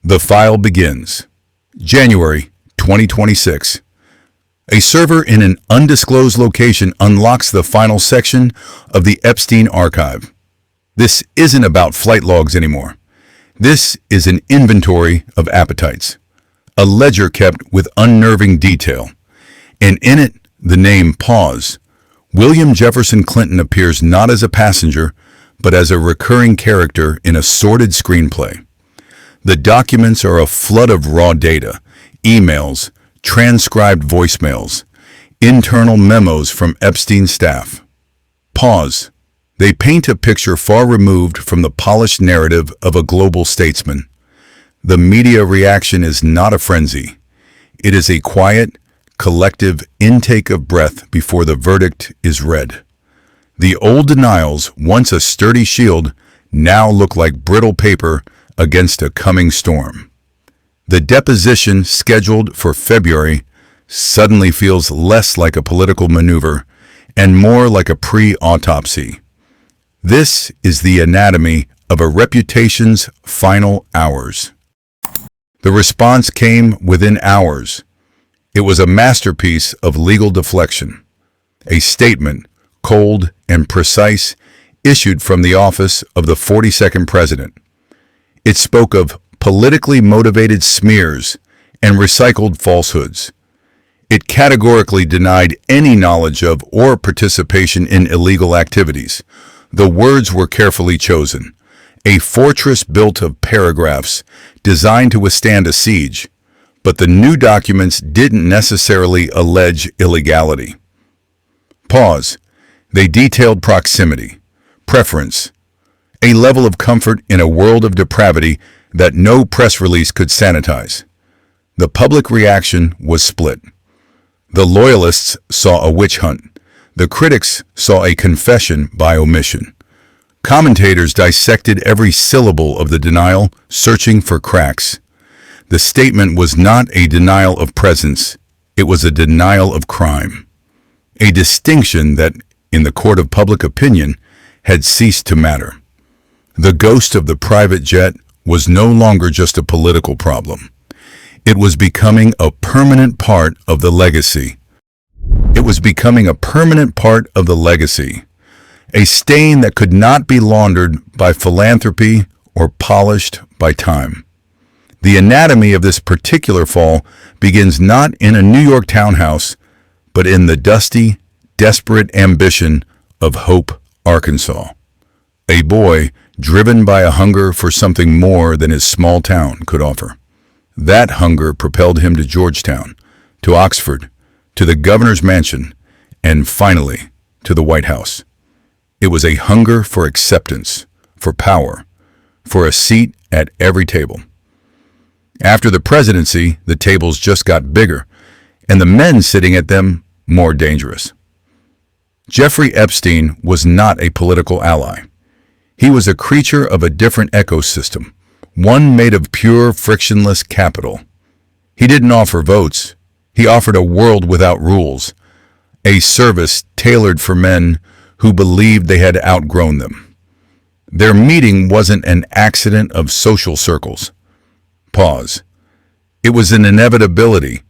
The file begins. January 2026. A server in an undisclosed location unlocks the final section of the Epstein archive. This isn't about flight logs anymore. This is an inventory of appetites, a ledger kept with unnerving detail, and in it, the name Pause. William Jefferson Clinton appears not as a passenger, but as a recurring character in a sordid screenplay. The documents are a flood of raw data, emails, transcribed voicemails, internal memos from Epstein's staff. Pause. They paint a picture far removed from the polished narrative of a global statesman. The media reaction is not a frenzy. It is a quiet, collective intake of breath before the verdict is read. The old denials, once a sturdy shield, now look like brittle paper against a coming storm. The deposition scheduled for February suddenly feels less like a political maneuver and more like a pre-autopsy. This is the anatomy of a reputation's final hours. The response came within hours. It was a masterpiece of legal deflection. A statement, cold and precise, issued from the office of the 42nd president. It spoke of politically motivated smears and recycled falsehoods. It categorically denied any knowledge of or participation in illegal activities. The words were carefully chosen, a fortress built of paragraphs designed to withstand a siege, but the new documents didn't necessarily allege illegality. Pause. They detailed proximity, preference, a level of comfort in a world of depravity that no press release could sanitize. The public reaction was split. The loyalists saw a witch hunt. The critics saw a confession by omission. Commentators dissected every syllable of the denial, searching for cracks. The statement was not a denial of presence. It was a denial of crime. A distinction that, in the court of public opinion, had ceased to matter. The ghost of the private jet was no longer just a political problem. It was becoming a permanent part of the legacy. It was becoming a permanent part of the legacy. A stain that could not be laundered by philanthropy or polished by time. The anatomy of this particular fall begins not in a New York townhouse, but in the dusty, desperate ambition of Hope, Arkansas. A boy driven by a hunger for something more than his small town could offer. That hunger propelled him to Georgetown, to Oxford, to the governor's mansion, and finally to the White House. It was a hunger for acceptance, for power, for a seat at every table. After the presidency, the tables just got bigger, and the men sitting at them more dangerous. Jeffrey Epstein was not a political ally. He was a creature of a different ecosystem, one made of pure, frictionless capital. He didn't offer votes. He offered a world without rules, a service tailored for men who believed they had outgrown them. Their meeting wasn't an accident of social circles. Pause. It was an inevitability,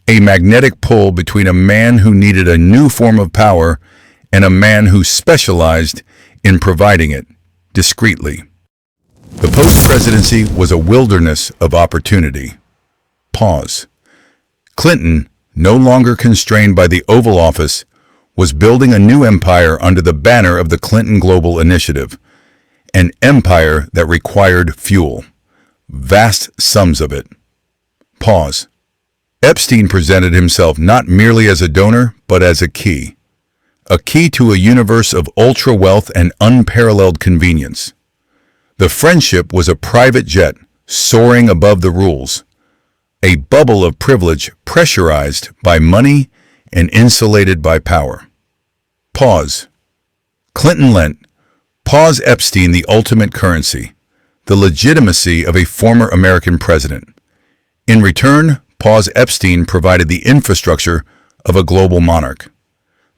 a magnetic pull between a man who needed a new form of power and a man who specialized in providing it discreetly. The post-presidency was a wilderness of opportunity. Pause. Clinton, no longer constrained by the Oval Office, was building a new empire under the banner of the Clinton Global Initiative, an empire that required fuel, vast sums of it. Pause. Epstein presented himself not merely as a donor, but as a key to a universe of ultra-wealth and unparalleled convenience. The friendship was a private jet soaring above the rules, a bubble of privilege pressurized by money and insulated by power. Pause. Clinton lent Pause Epstein the ultimate currency, the legitimacy of a former American president. In return, Pause Epstein provided the infrastructure of a global monarch.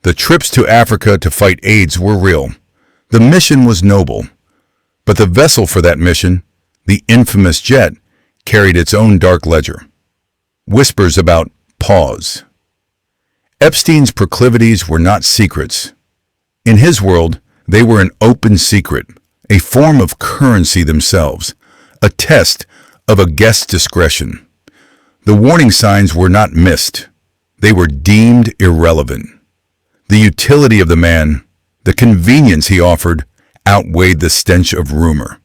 The trips to Africa to fight AIDS were real. The mission was noble. But the vessel for that mission, the infamous jet, carried its own dark ledger. Whispers about pause. Epstein's proclivities were not secrets. In his world, they were an open secret, a form of currency themselves, a test of a guest's discretion. The warning signs were not missed. They were deemed irrelevant. The utility of the man, the convenience he offered, outweighed the stench of rumor.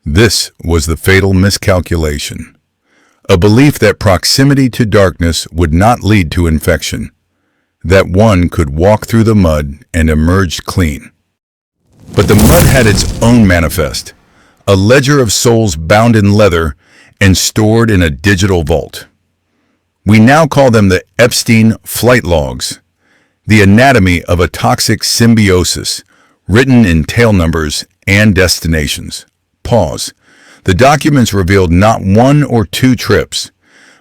This was the fatal miscalculation. A belief that proximity to darkness would not lead to infection, that one could walk through the mud and emerge clean. But the mud had its own manifest, a ledger of souls bound in leather and stored in a digital vault. We now call them the Epstein flight logs, the anatomy of a toxic symbiosis, written in tail numbers and destinations. Pause. The documents revealed not one or two trips,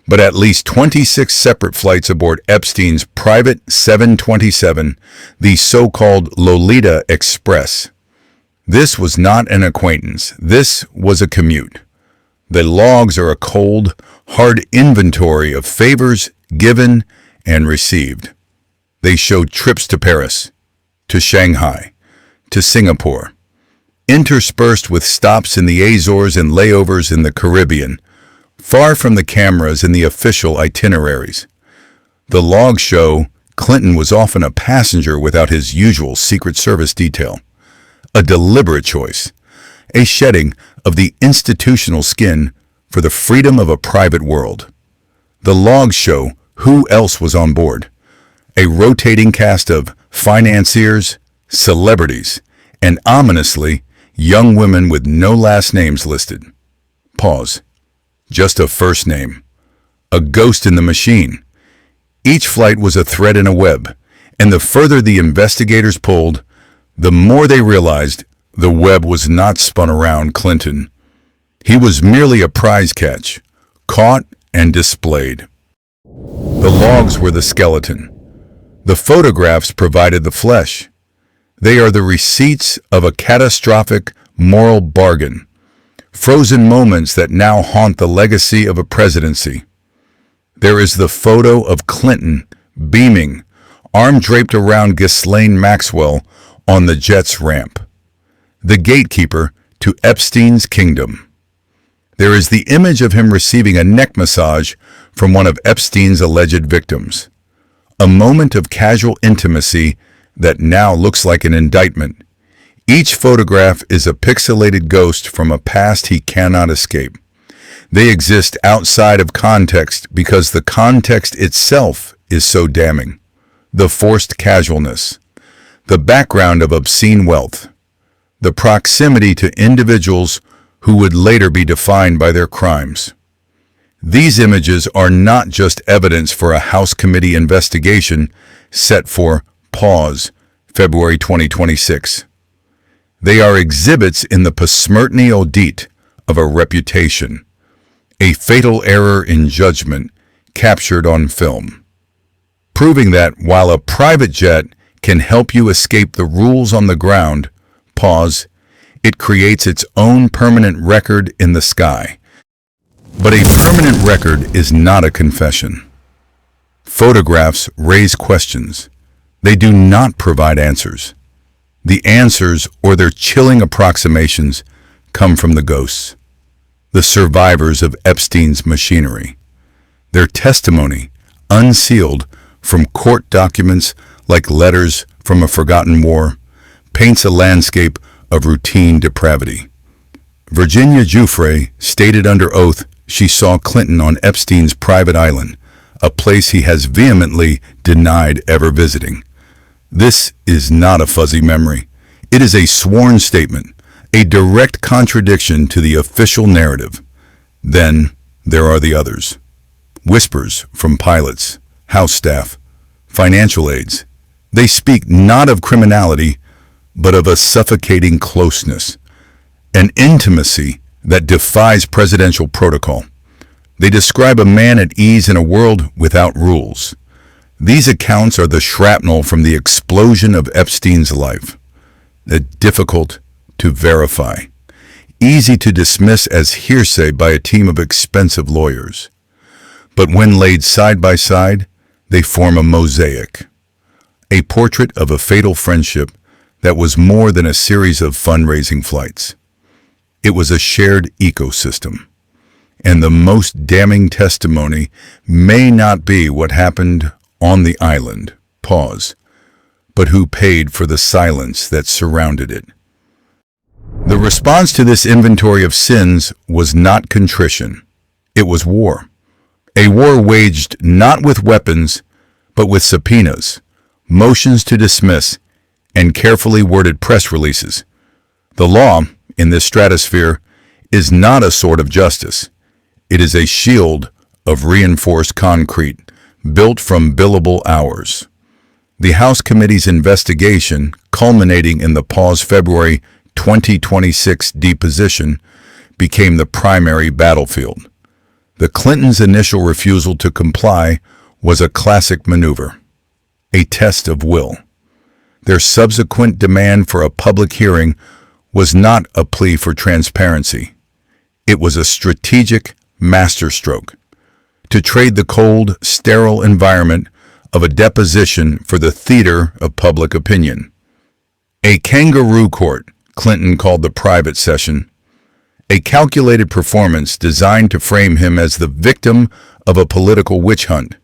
but at least 26 separate flights aboard Epstein's private 727, the so-called Lolita Express. This was not an acquaintance. This was a commute. The logs are a cold, hard inventory of favors given and received. They show trips to Paris, to Shanghai, to Singapore, interspersed with stops in the Azores and layovers in the Caribbean, far from the cameras in the official itineraries. The logs show Clinton was often a passenger without his usual Secret Service detail. A deliberate choice, a shedding of the institutional skin for the freedom of a private world. The logs show who else was on board. A rotating cast of financiers, celebrities, and ominously, young women with no last names listed. Pause. Just a first name. A ghost in the machine. Each flight was a thread in a web, and the further the investigators pulled, the more they realized the web was not spun around Clinton. He was merely a prize catch, caught and displayed. The logs were the skeleton. The photographs provided the flesh. They are the receipts of a catastrophic moral bargain, frozen moments that now haunt the legacy of a presidency. There is the photo of Clinton beaming, arm draped around Ghislaine Maxwell on the jet's ramp, the gatekeeper to Epstein's kingdom. There is the image of him receiving a neck massage from one of Epstein's alleged victims, a moment of casual intimacy that now looks like an indictment. Each photograph is a pixelated ghost from a past he cannot escape. They exist outside of context because the context itself is so damning. The forced casualness, the background of obscene wealth, the proximity to individuals who would later be defined by their crimes. These images are not just evidence for a House committee investigation set for pause, February 2026. They are exhibits in the posmrtny audit of a reputation, a fatal error in judgment captured on film, proving that while a private jet can help you escape the rules on the ground, pause, it creates its own permanent record in the sky. But a permanent record is not a confession. Photographs raise questions. They do not provide answers. The answers, or their chilling approximations, come from the ghosts, the survivors of Epstein's machinery. Their testimony, unsealed from court documents like letters from a forgotten war, paints a landscape of routine depravity. Virginia Giuffre stated under oath she saw Clinton on Epstein's private island, a place he has vehemently denied ever visiting. This is not a fuzzy memory. It is a sworn statement, a direct contradiction to the official narrative. Then there are the others. Whispers from pilots, house staff, financial aides. They speak not of criminality, but of a suffocating closeness, an intimacy that defies presidential protocol. They describe a man at ease in a world without rules. These accounts are the shrapnel from the explosion of Epstein's life, difficult to verify. easy to dismiss as hearsay by a team of expensive lawyers. But when laid side by side, they form a mosaic, a portrait of a fatal friendship that was more than a series of fundraising flights. It was a shared ecosystem. And the most damning testimony may not be what happened on the island, but who paid for the silence that surrounded it. The response to this inventory of sins was not contrition. It was war. A war waged not with weapons, but with subpoenas, motions to dismiss, and carefully worded press releases. The law, in this stratosphere, is not a sword of justice. It is a shield of reinforced concrete, built from billable hours. The House Committee's investigation, culminating in the February 2026 deposition, became the primary battlefield. The Clintons' initial refusal to comply was a classic maneuver, a test of will. Their subsequent demand for a public hearing was not a plea for transparency. It was a strategic masterstroke to trade the cold, sterile environment of a deposition for the theater of public opinion. A kangaroo court, Clinton called the private session, a calculated performance designed to frame him as the victim of a political witch hunt,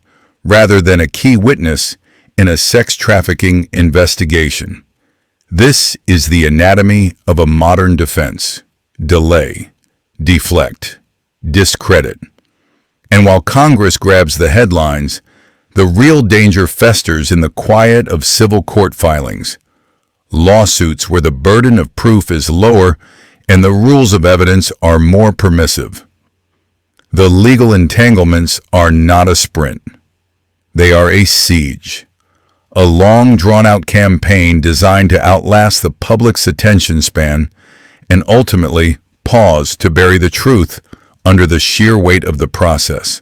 rather than a key witness in a sex trafficking investigation. This is the anatomy of a modern defense: delay, deflect, discredit. And while Congress grabs the headlines, the real danger festers in the quiet of civil court filings, lawsuits where the burden of proof is lower and the rules of evidence are more permissive. The legal entanglements are not a sprint. They are a siege, a long drawn-out campaign designed to outlast the public's attention span and ultimately pause to bury the truth under the sheer weight of the process.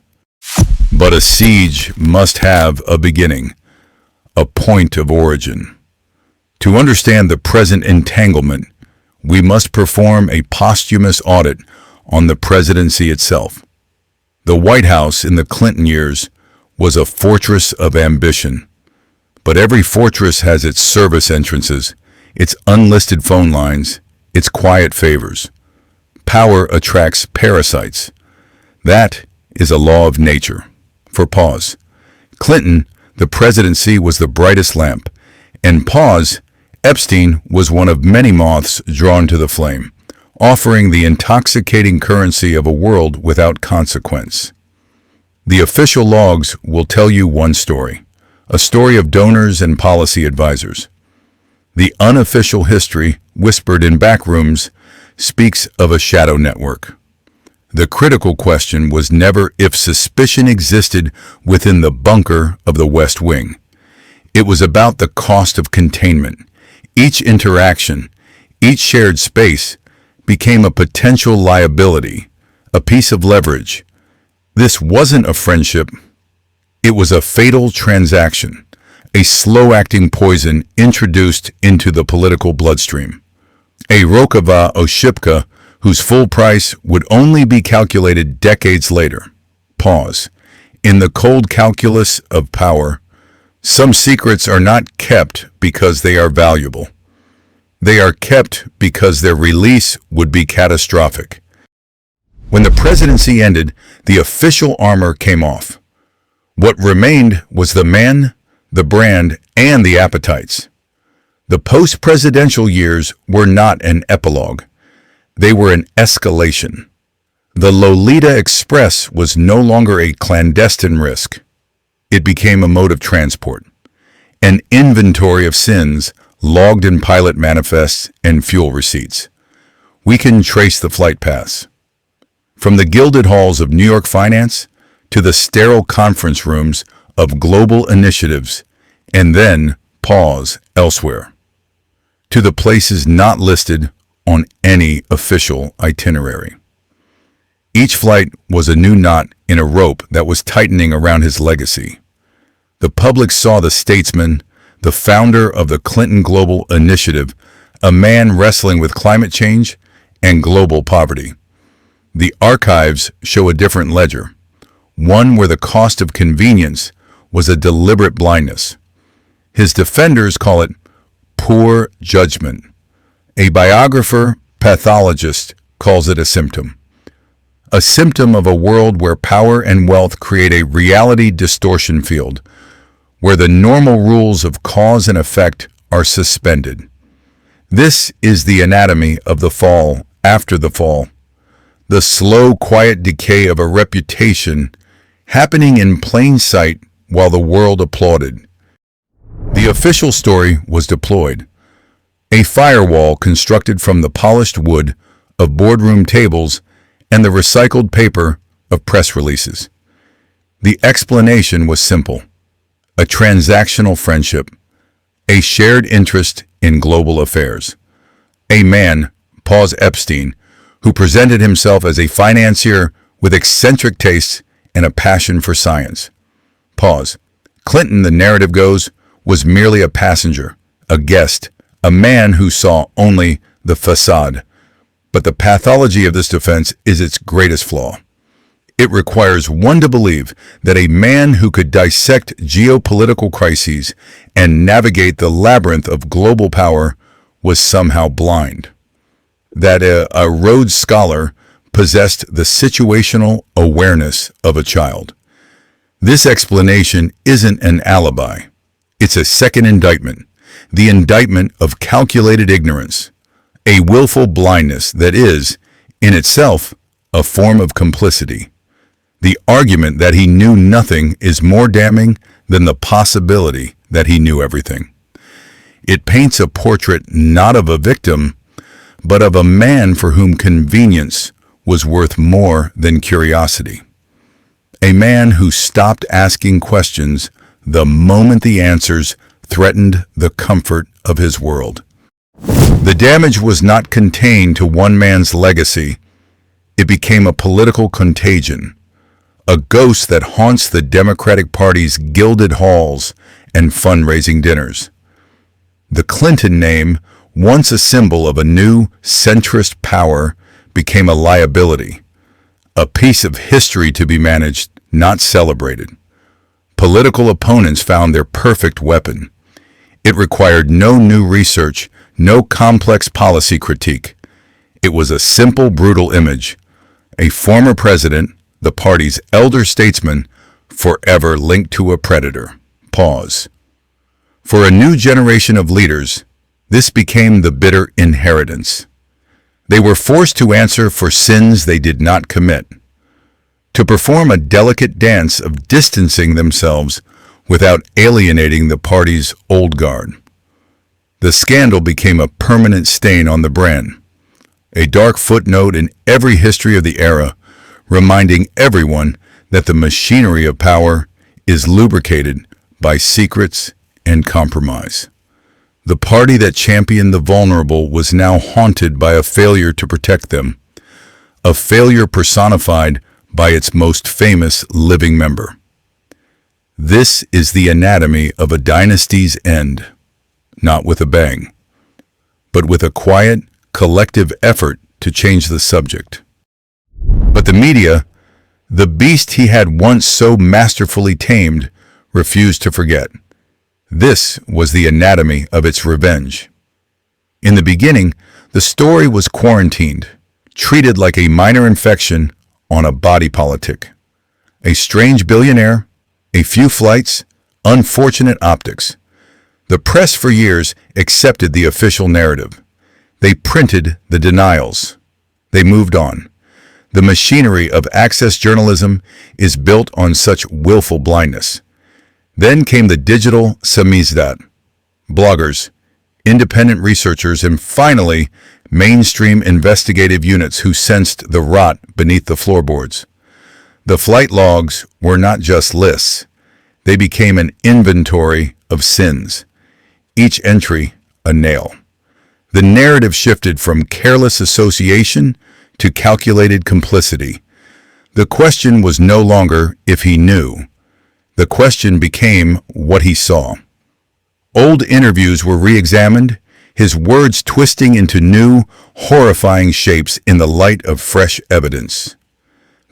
But a siege must have a beginning, a point of origin. To understand the present entanglement, we must perform a posthumous audit on the presidency itself. The White House in the Clinton years was a fortress of ambition. But every fortress has its service entrances, its unlisted phone lines, its quiet favors. Power attracts parasites. That is a law of nature. For Clinton, the presidency was the brightest lamp, and Epstein was one of many moths drawn to the flame, offering the intoxicating currency of a world without consequence. The official logs will tell you one story, a story of donors and policy advisors. The unofficial history, whispered in back rooms, speaks of a shadow network. The critical question was never if suspicion existed within the bunker of the West Wing. It was about the cost of containment. Each interaction, each shared space, became a potential liability, a piece of leverage. This wasn't a friendship. It was a fatal transaction, a slow-acting poison introduced into the political bloodstream. A Rokava Oshipka whose full price would only be calculated decades later. In the cold calculus of power, some secrets are not kept because they are valuable. They are kept because their release would be catastrophic. When the presidency ended, the official armor came off. What remained was the man, the brand, and the appetites. The post-presidential years were not an epilogue. They were an escalation. The Lolita Express was no longer a clandestine risk. It became a mode of transport, an inventory of sins logged in pilot manifests and fuel receipts. We can trace the flight paths. From the gilded halls of New York finance to the sterile conference rooms of global initiatives, and then elsewhere, to the places not listed on any official itinerary. Each flight was a new knot in a rope that was tightening around his legacy. The public saw the statesman, the founder of the Clinton Global Initiative, a man wrestling with climate change and global poverty. The archives show a different ledger, one where the cost of convenience was a deliberate blindness. His defenders call it poor judgment. A biographer, pathologist, calls it a symptom. A symptom of a world where power and wealth create a reality distortion field, where the normal rules of cause and effect are suspended. This is the anatomy of the fall after the fall, the slow, quiet decay of a reputation happening in plain sight while the world applauded. The official story was deployed, a firewall constructed from the polished wood of boardroom tables and the recycled paper of press releases. The explanation was simple: a transactional friendship, a shared interest in global affairs. A man, Epstein, who presented himself as a financier with eccentric tastes and a passion for science. Clinton, the narrative goes, was merely a passenger, a guest, a man who saw only the facade. But the pathology of this defense is its greatest flaw. It requires one to believe that a man who could dissect geopolitical crises and navigate the labyrinth of global power was somehow blind. That a Rhodes Scholar possessed the situational awareness of a child. This explanation isn't an alibi. It's a second indictment, the indictment of calculated ignorance, a willful blindness that is, in itself, a form of complicity. The argument that he knew nothing is more damning than the possibility that he knew everything. It paints a portrait not of a victim, but of a man for whom convenience was worth more than curiosity. A man who stopped asking questions the moment the answers threatened the comfort of his world. The damage was not contained to one man's legacy. It became a political contagion, a ghost that haunts the Democratic Party's gilded halls and fundraising dinners. The Clinton name, once a symbol of a new centrist power, became a liability, a piece of history to be managed, not celebrated. Political opponents found their perfect weapon. It required no new research, no complex policy critique. It was a simple, brutal image. A former president, the party's elder statesman, forever linked to a predator. For a new generation of leaders, this became the bitter inheritance. They were forced to answer for sins they did not commit, to perform a delicate dance of distancing themselves without alienating the party's old guard. The scandal became a permanent stain on the brand, a dark footnote in every history of the era, reminding everyone that the machinery of power is lubricated by secrets and compromise. The party that championed the vulnerable was now haunted by a failure to protect them, a failure personified by its most famous living member. This is the anatomy of a dynasty's end, not with a bang, but with a quiet, collective effort to change the subject. But the media, the beast he had once so masterfully tamed, refused to forget. This was the anatomy of its revenge. In the beginning, the story was quarantined, treated like a minor infection on a body politic. A strange billionaire, a few flights, unfortunate optics. The press for years accepted the official narrative. They printed the denials. They moved on. The machinery of access journalism is built on such willful blindness. Then came the digital samizdat, bloggers, independent researchers, and finally, mainstream investigative units who sensed the rot beneath the floorboards. The flight logs were not just lists. They became an inventory of sins, each entry a nail. The narrative shifted from careless association to calculated complicity. The question was no longer if he knew. The question became what he saw. Old interviews were re-examined, his words twisting into new, horrifying shapes in the light of fresh evidence.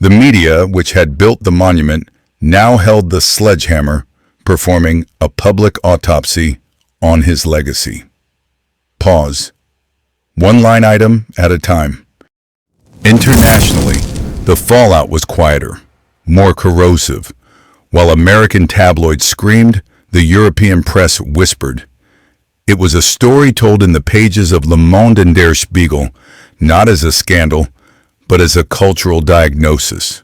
The media, which had built the monument, now held the sledgehammer, performing a public autopsy on his legacy. Pause. One line item at a time. Internationally, the fallout was quieter, more corrosive. While American tabloids screamed, the European press whispered. It was a story told in the pages of Le Monde and Der Spiegel, not as a scandal, but as a cultural diagnosis,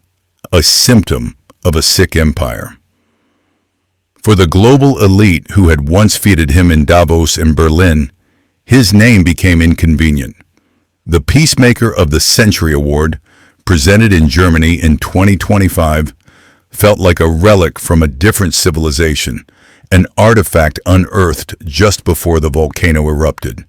a symptom of a sick empire. For the global elite who had once feted him in Davos and Berlin, his name became inconvenient. The Peacemaker of the Century Award, presented in Germany in 2025, felt like a relic from a different civilization, an artifact unearthed just before the volcano erupted.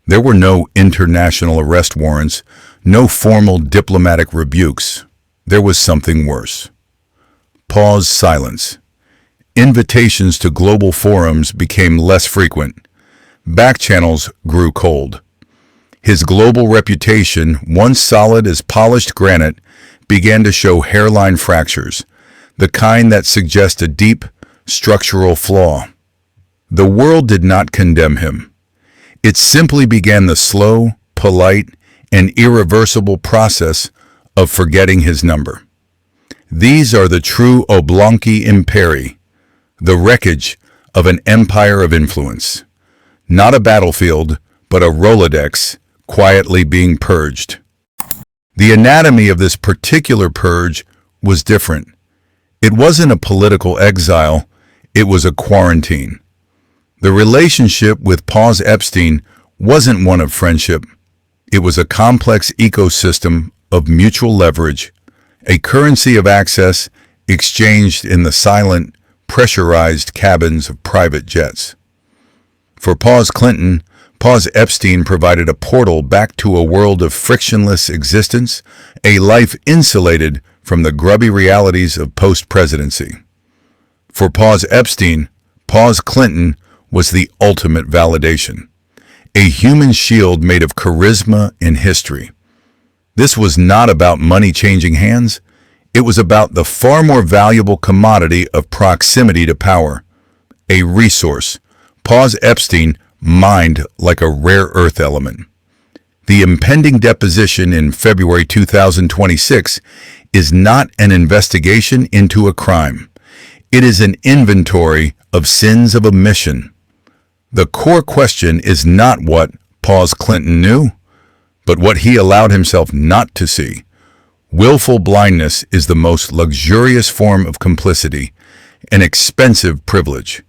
There were no international arrest warrants, no formal diplomatic rebukes. There was something worse. Pause. Silence. Invitations to global forums became less frequent. Back channels grew cold. His global reputation, once solid as polished granite, began to show hairline fractures, the kind that suggest a deep, structural flaw. The world did not condemn him. It simply began the slow, polite, and irreversible process of forgetting his number. These are the true oblonqui imperi, the wreckage of an empire of influence. Not a battlefield, but a Rolodex quietly being purged. The anatomy of this particular purge was different. It wasn't a political exile, it was a quarantine. The relationship with Paul Epstein wasn't one of friendship. It was a complex ecosystem of mutual leverage, a currency of access exchanged in the silent, pressurized cabins of private jets. For Paul Clinton, Paul Epstein provided a portal back to a world of frictionless existence, a life insulated from the grubby realities of post-presidency. For Paul Epstein, Paul Clinton was the ultimate validation, a human shield made of charisma and history. This was not about money changing hands. It was about the far more valuable commodity of proximity to power, a resource Paul Epstein mined like a rare earth element. The impending deposition in February 2026 is not an investigation into a crime. It is an inventory of sins of omission. The core question is not what Paul Clinton knew, but what he allowed himself not to see. Willful blindness is the most luxurious form of complicity, an expensive privilege,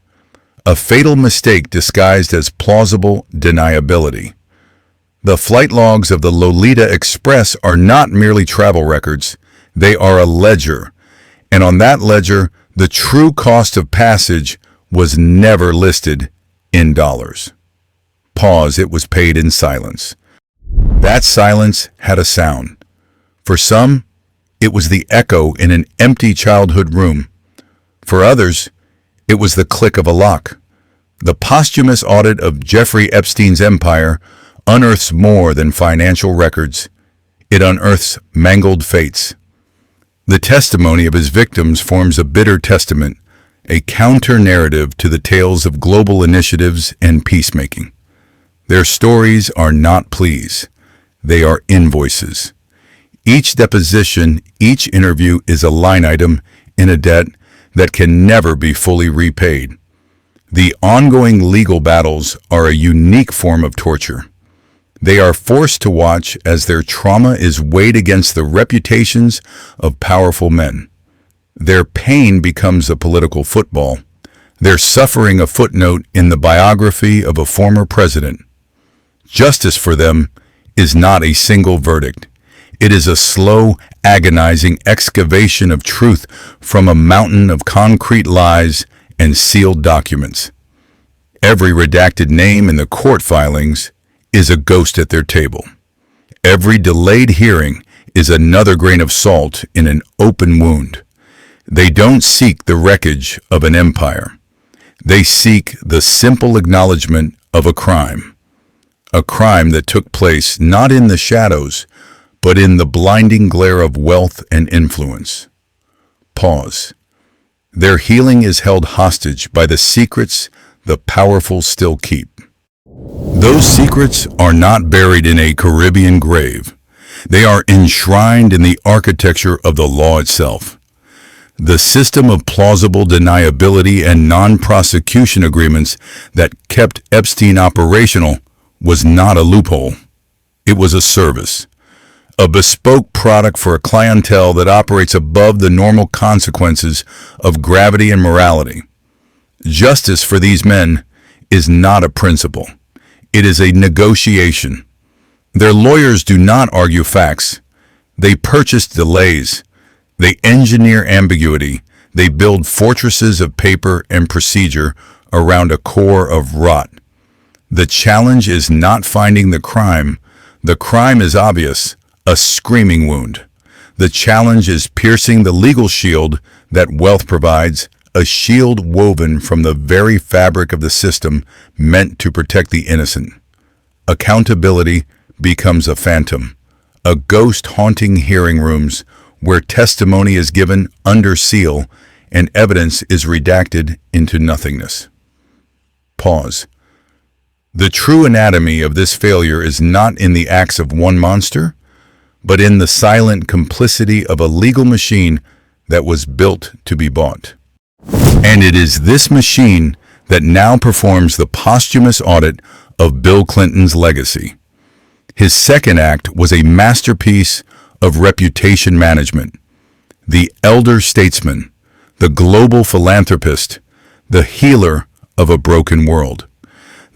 a fatal mistake disguised as plausible deniability. The flight logs of the Lolita Express are not merely travel records, they are a ledger, and on that ledger, the true cost of passage was never listed in dollars. Pause. It was paid in silence. That silence had a sound. For some, it was the echo in an empty childhood room. For others, it was the click of a lock. The posthumous audit of Jeffrey Epstein's empire unearths more than financial records. It unearths mangled fates. The testimony of his victims forms a bitter testament, a counter-narrative to the tales of global initiatives and peacemaking. Their stories are not pleas. They are invoices. Each deposition, each interview is a line item in a debt that can never be fully repaid. The ongoing legal battles are a unique form of torture. They are forced to watch as their trauma is weighed against the reputations of powerful men. Their pain becomes a political football, their suffering a footnote in the biography of a former president. Justice for them is not a single verdict. It is a slow, agonizing excavation of truth from a mountain of concrete lies and sealed documents. Every redacted name in the court filings is a ghost at their table. Every delayed hearing is another grain of salt in an open wound. They don't seek the wreckage of an empire. They seek the simple acknowledgement of a crime. a crime that took place not in the shadows, but in the blinding glare of wealth and influence. Pause. Their healing is held hostage by the secrets the powerful still keep. Those secrets are not buried in a Caribbean grave. They are enshrined in the architecture of the law itself. The system of plausible deniability and non-prosecution agreements that kept Epstein operational was not a loophole. It was a service, a bespoke product for a clientele that operates above the normal consequences of gravity and morality. Justice for these men is not a principle. It is a negotiation. Their lawyers do not argue facts. They purchase delays. They engineer ambiguity. They build fortresses of paper and procedure around a core of rot. The challenge is not finding the crime. The crime is obvious, a screaming wound. The challenge is piercing the legal shield that wealth provides, a shield woven from the very fabric of the system meant to protect the innocent. Accountability becomes a phantom, a ghost haunting hearing rooms where testimony is given under seal and evidence is redacted into nothingness. Pause. The true anatomy of this failure is not in the acts of one monster, but in the silent complicity of a legal machine that was built to be bought. And it is this machine that now performs the posthumous audit of Bill Clinton's legacy. His second act was a masterpiece of reputation management. The elder statesman, the global philanthropist, the healer of a broken world.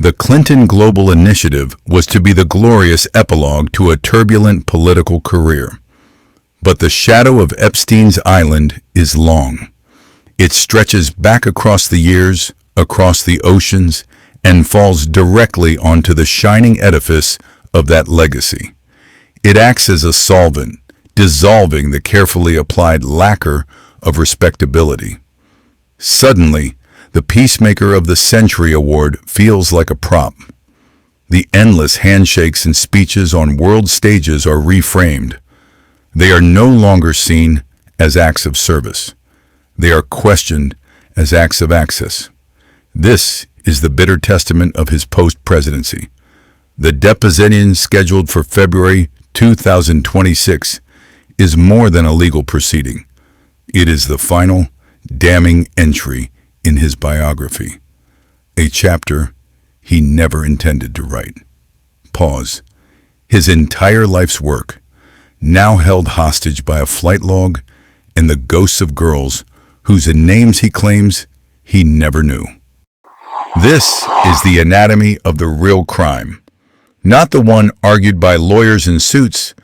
The Clinton Global Initiative was to be the glorious epilogue to a turbulent political career. But the shadow of Epstein's island is long. It stretches back across the years, across the oceans, and falls directly onto the shining edifice of that legacy. It acts as a solvent, dissolving the carefully applied lacquer of respectability. Suddenly, the Peacemaker of the Century Award feels like a prop. The endless handshakes and speeches on world stages are reframed. They are no longer seen as acts of service. They are questioned as acts of access. This is the bitter testament of his post-presidency. The deposition scheduled for February 2026 is more than a legal proceeding. It is the final, damning entry in his biography, a chapter he never intended to write. Pause. His entire life's work, now held hostage by a flight log and the ghosts of girls whose names he claims he never knew. This is the anatomy of the real crime, not the one argued by lawyers in suits,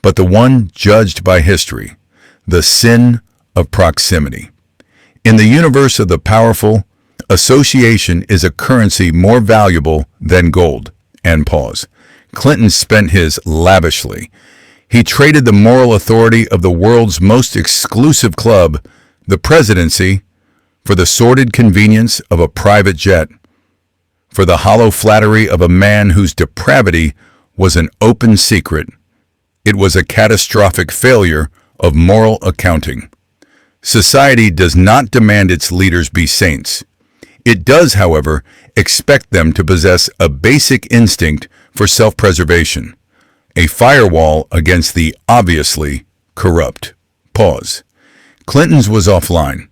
but the one judged by history, the sin of proximity. In the universe of the powerful, association is a currency more valuable than gold. And pause. Clinton spent his lavishly. He traded the moral authority of the world's most exclusive club, the presidency, for the sordid convenience of a private jet, for the hollow flattery of a man whose depravity was an open secret. It was a catastrophic failure of moral accounting. Society does not demand its leaders be saints. It does, however, expect them to possess a basic instinct for self-preservation, a firewall against the obviously corrupt. Pause. Clinton's was offline.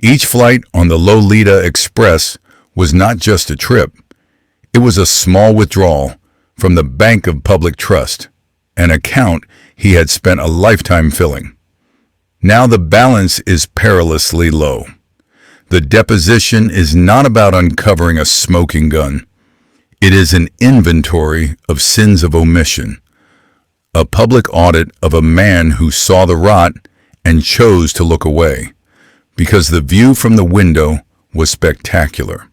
Each flight on the Lolita Express was not just a trip. It was a small withdrawal from the bank of public trust, an account he had spent a lifetime filling. Now the balance is perilously low. The deposition is not about uncovering a smoking gun. It is an inventory of sins of omission, a public audit of a man who saw the rot and chose to look away, because the view from the window was spectacular.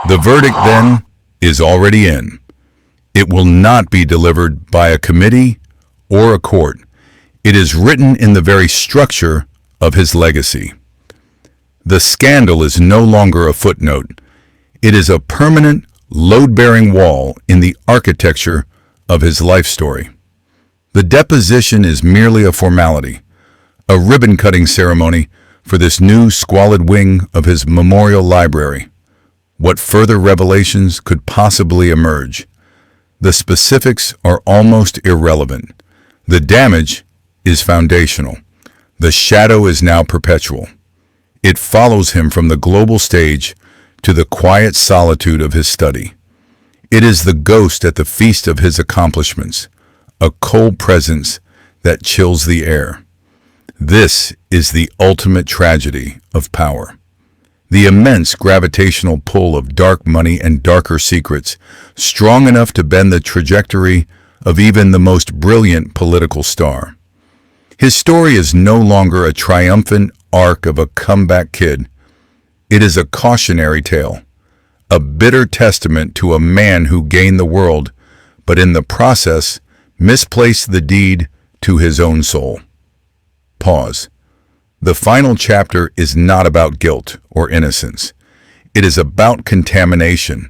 The verdict, then, is already in. It will not be delivered by a committee or a court. It is written in the very structure of his legacy. The scandal is no longer a footnote. It is a permanent, load-bearing wall in the architecture of his life story. The deposition is merely a formality, a ribbon-cutting ceremony for this new squalid wing of his memorial library. What further revelations could possibly emerge? The specifics are almost irrelevant. The damage is foundational. The shadow is now perpetual. It follows him from the global stage to the quiet solitude of his study. It is the ghost at the feast of his accomplishments, a cold presence that chills the air. This is the ultimate tragedy of power. The immense gravitational pull of dark money and darker secrets, strong enough to bend the trajectory of even the most brilliant political star. His story is no longer a triumphant arc of a comeback kid. It is a cautionary tale, a bitter testament to a man who gained the world, but in the process misplaced the deed to his own soul. Pause. The final chapter is not about guilt or innocence. It is about contamination,